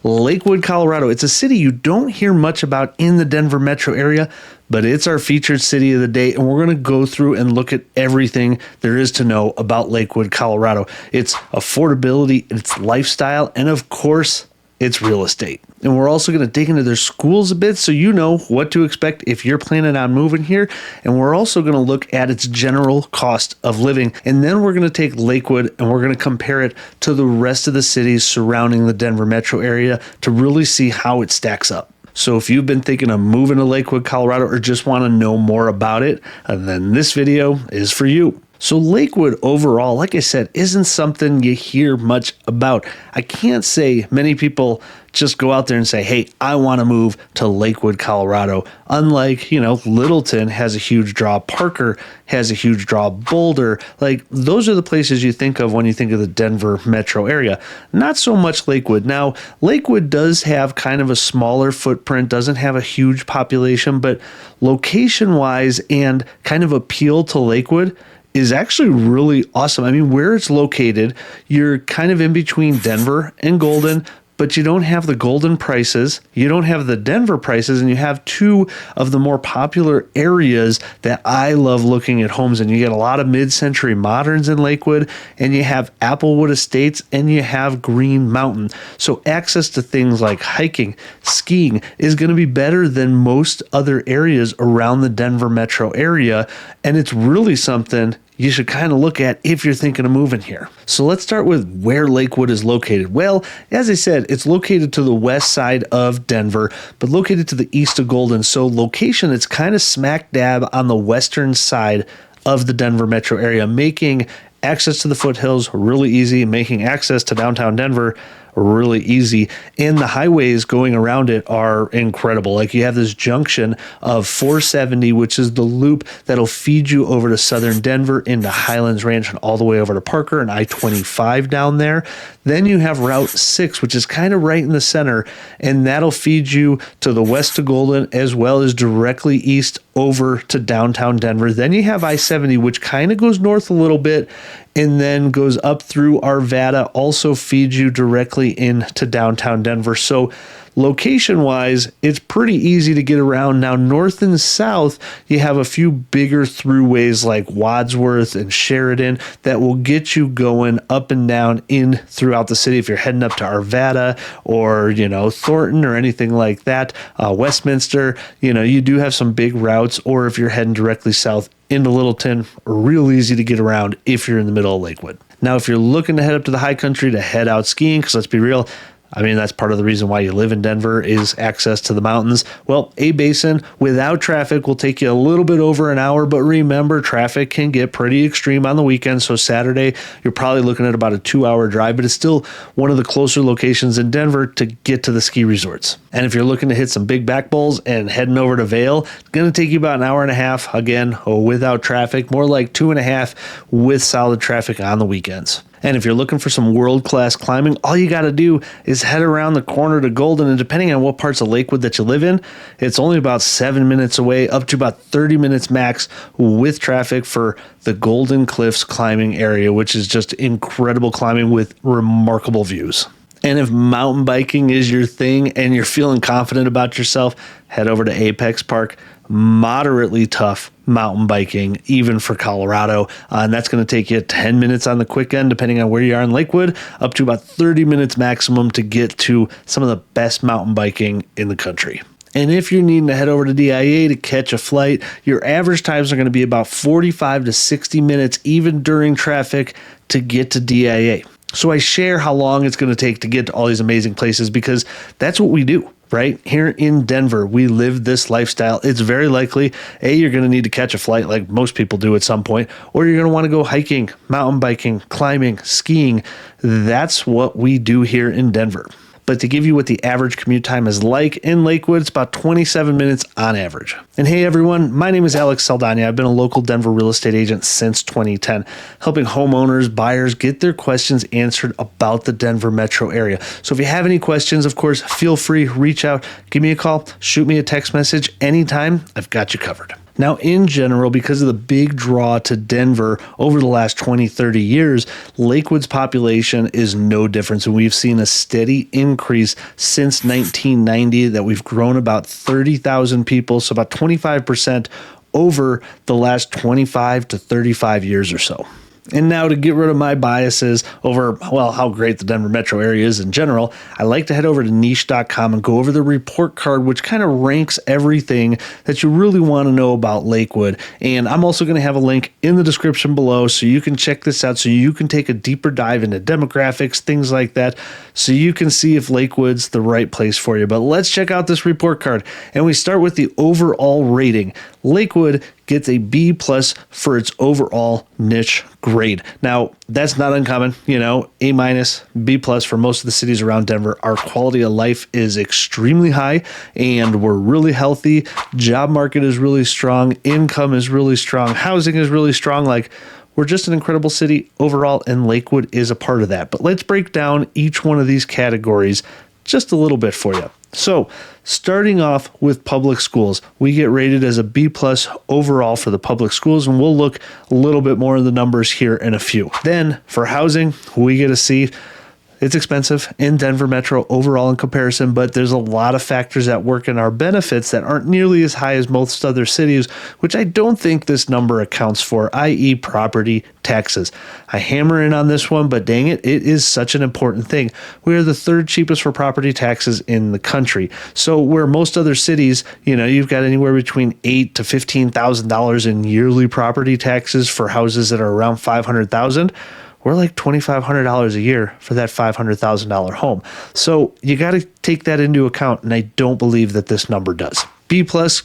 Lakewood, Colorado. It's a city you don't hear much about in the Denver metro area, but it's our featured city of the day, and we're going to go through and look at everything there is to know about Lakewood, Colorado. Its affordability, its lifestyle, and of course, its real estate. And we're also going to dig into their schools a bit so you know what to expect if you're planning on moving here. And we're also going to look at its general cost of living. And then we're going to take Lakewood and we're going to compare it to the rest of the cities surrounding the Denver metro area to really see how it stacks up. So if you've been thinking of moving to Lakewood, Colorado, or just want to know more about it, then this video is for you. So Lakewood overall, like I said, isn't something you hear much about. I can't say many people just go out there and say, hey, I want to move to Lakewood, Colorado. Unlike, Littleton has a huge draw. Parker has a huge draw. Boulder, like those are the places you think of when you think of the Denver metro area. Not so much Lakewood. Now, Lakewood does have kind of a smaller footprint, doesn't have a huge population, but location-wise and kind of appeal to Lakewood is actually really awesome. I mean, where it's located, you're kind of in between Denver and Golden, but you don't have the Golden prices, you don't have the Denver prices, and you have two of the more popular areas that I love looking at homes in. You get a lot of mid-century moderns in Lakewood, and you have Applewood Estates, and you have Green Mountain. So access to things like hiking, skiing is going to be better than most other areas around the Denver metro area, and it's really something you should kind of look at if you're thinking of moving here. So let's start with where Lakewood is located. Well, as I said, it's located to the west side of Denver, but located to the east of Golden. So location, it's kind of smack dab on the western side of the Denver metro area, making access to the foothills really easy, making access to downtown Denver really easy. And the highways going around it are incredible. Like you have this junction of 470, which is the loop that'll feed you over to southern Denver into Highlands Ranch and all the way over to Parker and I-25 down there. Then you have Route 6, which is kind of right in the center, and that'll feed you to the west of Golden as well as directly east over to downtown Denver. Then you have I-70, which kind of goes north a little bit and then goes up through Arvada, also feeds you directly into downtown Denver. So location-wise, it's pretty easy to get around. Now, north and south, you have a few bigger throughways like Wadsworth and Sheridan that will get you going up and down in throughout the city if you're heading up to Arvada or, Thornton or anything like that. Westminster, you do have some big routes, or if you're heading directly south into Littleton, real easy to get around if you're in the middle of Lakewood. Now, if you're looking to head up to the high country to head out skiing, because let's be real, that's part of the reason why you live in Denver is access to the mountains. Well, A-Basin without traffic will take you a little bit over an hour, but remember, traffic can get pretty extreme on the weekend. So Saturday, you're probably looking at about a 2-hour drive, but it's still one of the closer locations in Denver to get to the ski resorts. And if you're looking to hit some big back bowls and heading over to Vail, it's going to take you about an hour and a half, again, without traffic, more like 2.5 with solid traffic on the weekends. And if you're looking for some world-class climbing, all you got to do is head around the corner to Golden, and depending on what parts of Lakewood that you live in, it's only about 7 minutes away, up to about 30 minutes max with traffic for the Golden Cliffs climbing area, which is just incredible climbing with remarkable views. And if mountain biking is your thing and you're feeling confident about yourself, head over to Apex Park. Moderately tough mountain biking, even for Colorado. And that's going to take you 10 minutes on the quick end, depending on where you are in Lakewood, up to about 30 minutes maximum to get to some of the best mountain biking in the country. And if you're needing to head over to DIA to catch a flight, your average times are going to be about 45 to 60 minutes, even during traffic, to get to DIA. So I share how long it's going to take to get to all these amazing places because that's what we do. Right here in Denver, we live this lifestyle. It's very likely, A, you're going to need to catch a flight like most people do at some point, or you're going to want to go hiking, mountain biking, climbing, skiing. That's what we do here in Denver. But to give you what the average commute time is like in Lakewood, it's about 27 minutes on average. And hey everyone, my name is Alex Saldana. I've been a local Denver real estate agent since 2010, helping homeowners, buyers get their questions answered about the Denver metro area. So if you have any questions, of course, feel free, reach out, give me a call, shoot me a text message anytime. I've got you covered. Now, in general, because of the big draw to Denver over the last 20, 30 years, Lakewood's population is no different. So we've seen a steady increase since 1990 that we've grown about 30,000 people, so about 25% over the last 25 to 35 years or so. And now, to get rid of my biases over, well, how great the Denver metro area is in general, I like to head over to niche.com and go over the report card, which kind of ranks everything that you really want to know about Lakewood. And I'm also going to have a link in the description below so you can check this out, so you can take a deeper dive into demographics, things like that, so you can see if Lakewood's the right place for you. But let's check out this report card. And we start with the overall rating. Lakewood gets a B+ for its overall niche grade. Now, that's not uncommon, A-, B+ for most of the cities around Denver. Our quality of life is extremely high and we're really healthy. Job market is really strong. Income is really strong. Housing is really strong. We're just an incredible city overall, and Lakewood is a part of that. But let's break down each one of these categories just a little bit for you. So, starting off with public schools, we get rated as a B+ overall for the public schools, and we'll look a little bit more of the numbers here in a few. Then, for housing, we get a C. It's expensive in Denver Metro overall in comparison, but there's a lot of factors at work in our benefits that aren't nearly as high as most other cities, which I don't think this number accounts for, i.e. property taxes. I hammer in on this one, but dang it is such an important thing. We are the third cheapest for property taxes in the country. So where most other cities, you've got anywhere between $8,000 to $15,000 in yearly property taxes for houses that are around $500,000. We're like $2,500 a year for that $500,000 home. So you got to take that into account, and I don't believe that this number does. B+,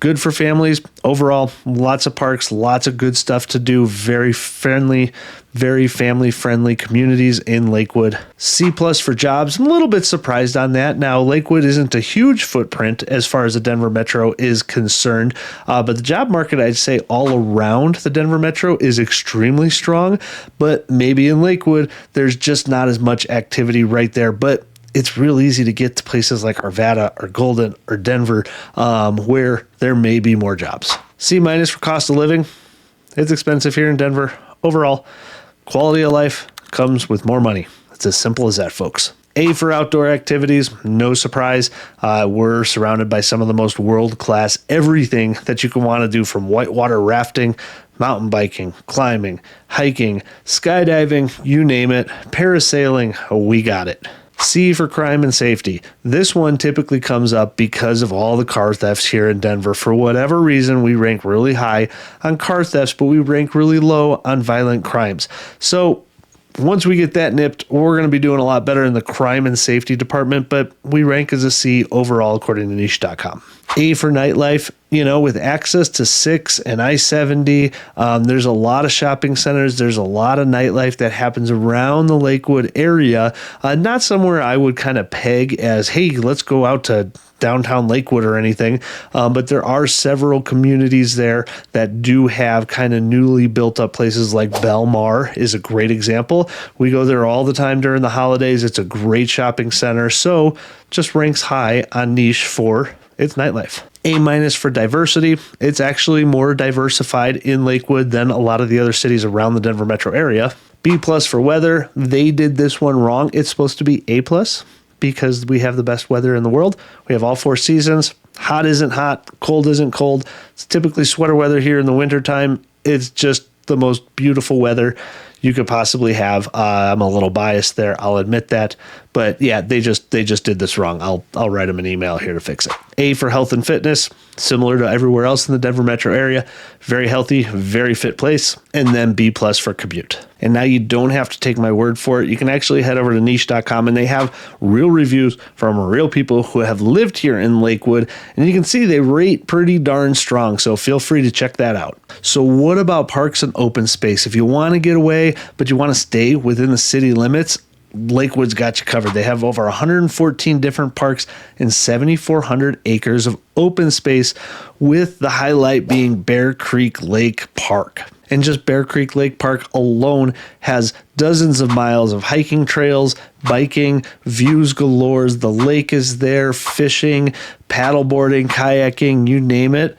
good for families. Overall, lots of parks, lots of good stuff to do. Very friendly, very family-friendly communities in Lakewood. C+ for jobs. I'm a little bit surprised on that. Now, Lakewood isn't a huge footprint as far as the Denver Metro is concerned, but the job market, I'd say, all around the Denver Metro is extremely strong, but maybe in Lakewood, there's just not as much activity right there. But it's real easy to get to places like Arvada or Golden or Denver, where there may be more jobs. C- for cost of living. It's expensive here in Denver. Overall, quality of life comes with more money. It's as simple as that, folks. A for outdoor activities, no surprise. We're surrounded by some of the most world-class everything that you can want to do, from whitewater rafting, mountain biking, climbing, hiking, skydiving, you name it, parasailing, we got it. C for crime and safety. This one typically comes up because of all the car thefts here in Denver. For whatever reason, we rank really high on car thefts, but we rank really low on violent crimes. So once we get that nipped, we're going to be doing a lot better in the crime and safety department, but we rank as a C overall according to niche.com. A for nightlife. With access to 6 and I-70, there's a lot of shopping centers. There's a lot of nightlife that happens around the Lakewood area. Not somewhere I would kind of peg as, hey, let's go out to downtown Lakewood or anything. But there are several communities there that do have kind of newly built up places, like Belmar is a great example. We go there all the time during the holidays. It's a great shopping center. So just ranks high on niche for its nightlife. A- for diversity. It's actually more diversified in Lakewood than a lot of the other cities around the Denver metro area. B+ for weather. They did this one wrong. It's supposed to be A+ because we have the best weather in the world. We have all 4 seasons. Hot isn't hot. Cold isn't cold. It's typically sweater weather here in the wintertime. It's just the most beautiful weather you could possibly have. I'm a little biased there, I'll admit that, but yeah, they just did this wrong. I'll write them an email here to fix it. A for health and fitness, similar to everywhere else in the Denver metro area. Very healthy, very fit place. And then B+ for commute. And now you don't have to take my word for it. You can actually head over to niche.com, and they have real reviews from real people who have lived here in Lakewood, and you can see they rate pretty darn strong, so feel free to check that out. So what about parks and open space? If you want to get away, but you want to stay within the city limits, Lakewood's got you covered. They have over 114 different parks and 7,400 acres of open space, with the highlight being Bear Creek Lake Park. And just Bear Creek Lake Park alone has dozens of miles of hiking trails, biking, views galore. The lake is there, fishing, paddleboarding, kayaking, you name it.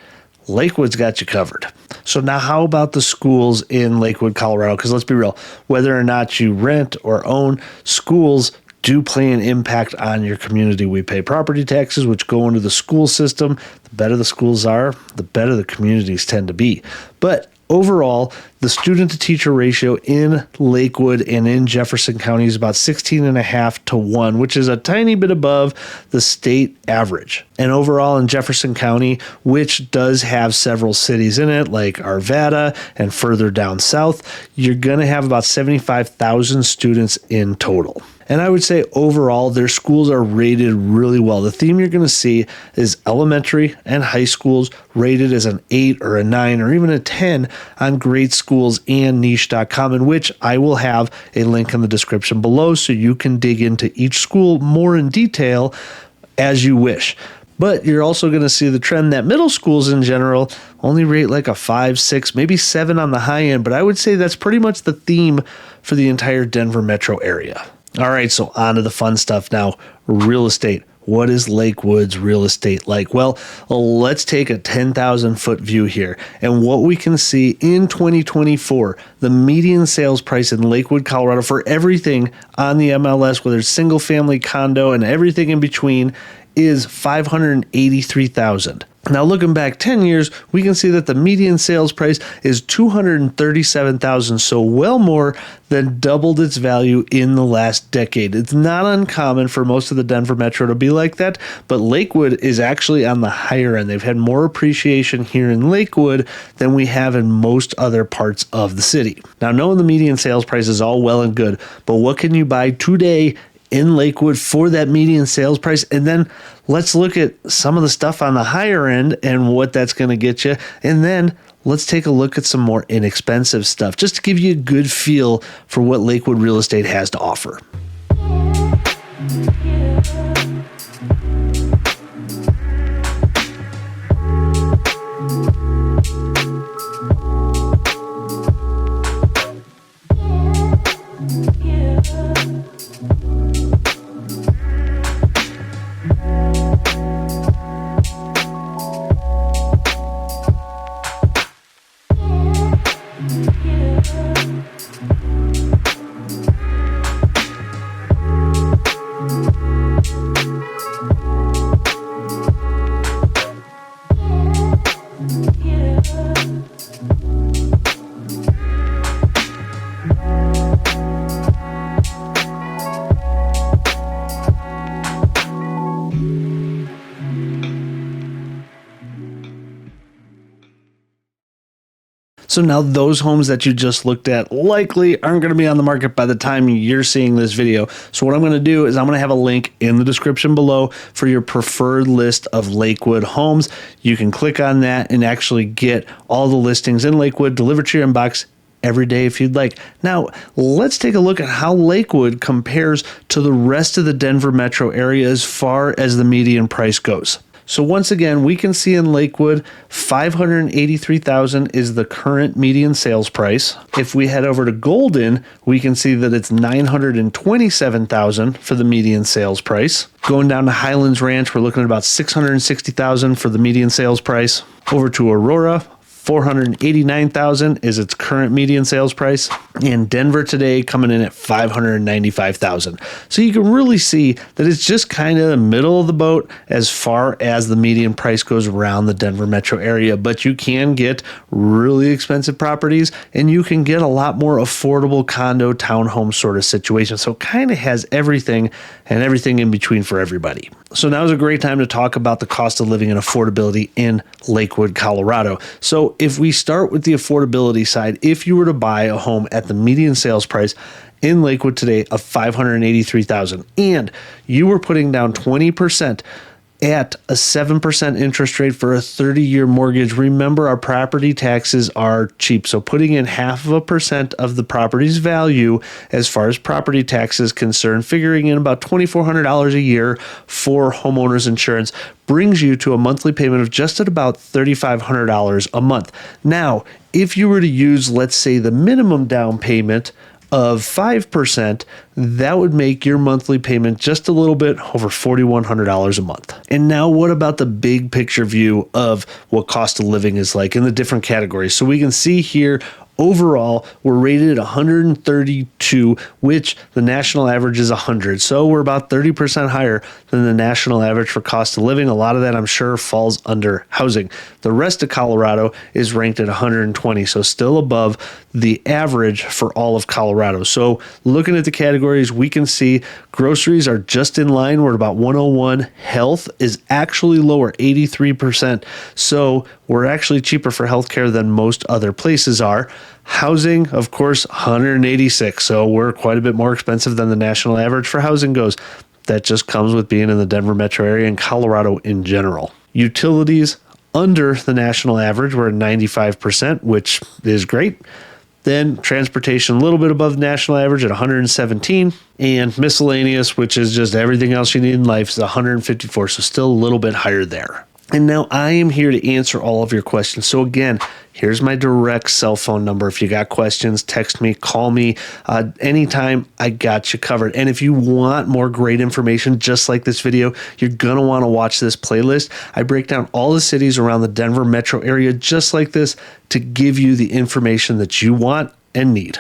Lakewood's got you covered. So now how about the schools in Lakewood, Colorado? Because let's be real, whether or not you rent or own, schools do play an impact on your community. We pay property taxes, which go into the school system. The better the schools are, the better the communities tend to be. But overall, the student to teacher ratio in Lakewood and in Jefferson County is about 16.5 to 1, which is a tiny bit above the state average. And overall in Jefferson County, which does have several cities in it, like Arvada and further down south, you're going to have about 75,000 students in total. And I would say overall, their schools are rated really well. The theme you're going to see is elementary and high schools rated as an 8 or a 9 or even a 10 on Great Schools and niche.com, in which I will have a link in the description below so you can dig into each school more in detail as you wish. But you're also going to see the trend that middle schools in general only rate like a 5, 6, maybe 7 on the high end. But I would say that's pretty much the theme for the entire Denver metro area. All right, so on to the fun stuff now. Real estate. What is Lakewood's real estate like? Well, let's take a 10,000-foot view here. And what we can see in 2024, the median sales price in Lakewood, Colorado for everything on the MLS, whether it's single family, condo, and everything in between, is $583,000. Now, looking back 10 years, we can see that the median sales price is $237,000, so well more than doubled its value in the last decade. It's not uncommon for most of the Denver metro to be like that, but Lakewood is actually on the higher end. They've had more appreciation here in Lakewood than we have in most other parts of the city. Now, knowing the median sales price is all well and good, but what can you buy today in Lakewood for that median sales price? And then let's look at some of the stuff on the higher end and what that's going to get you. And then let's take a look at some more inexpensive stuff just to give you a good feel for what Lakewood real estate has to offer. So now those homes that you just looked at likely aren't going to be on the market by the time you're seeing this video. So what I'm going to do is I'm going to have a link in the description below for your preferred list of Lakewood homes. You can click on that and actually get all the listings in Lakewood delivered to your inbox every day if you'd like. Now, let's take a look at how Lakewood compares to the rest of the Denver metro area as far as the median price goes. So once again, we can see in Lakewood, $583,000 is the current median sales price. If we head over to Golden, we can see that it's $927,000 for the median sales price. Going down to Highlands Ranch, we're looking at about $660,000 for the median sales price. Over to Aurora, $489,000 is its current median sales price. And Denver today coming in at $595,000. So you can really see that it's just kind of the middle of the boat as far as the median price goes around the Denver metro area. But you can get really expensive properties and you can get a lot more affordable condo, townhome sort of situation. So it kind of has everything and everything in between for everybody. So now is a great time to talk about the cost of living and affordability in Lakewood, Colorado. So if we start with the affordability side, if you were to buy a home at the median sales price in Lakewood today of $583,000 and you were putting down 20% at a 7% interest rate for a 30-year mortgage, remember our property taxes are cheap. So putting in 0.5% of the property's value as far as property tax is concerned, figuring in about $2,400 a year for homeowners insurance brings you to a monthly payment of just at about $3,500 a month. Now, if you were to use, let's say, the minimum down payment of 5%, that would make your monthly payment just a little bit over $4,100 a month. And now what about the big picture view of what cost of living is like in the different categories? So we can see here, overall, we're rated 132, which the national average is 100. So we're about 30% higher than the national average for cost of living. A lot of that, I'm sure, falls under housing. The rest of Colorado is ranked at 120, so still above the average for all of Colorado. So looking at the categories, we can see groceries are just in line. We're at about 101. Health is actually lower, 83%. So we're actually cheaper for healthcare than most other places are. Housing, of course, 186. So we're quite a bit more expensive than the national average for housing goes. That just comes with being in the Denver metro area and Colorado in general. Utilities, under the national average, we're at 95%, which is great. Then transportation, a little bit above the national average at 117. And miscellaneous, which is just everything else you need in life, is 154. So still a little bit higher there. And now I am here to answer all of your questions. So again, here's my direct cell phone number. If you got questions, text me, call me anytime. I got you covered. And if you want more great information, just like this video, you're going to want to watch this playlist. I break down all the cities around the Denver metro area just like this to give you the information that you want and need.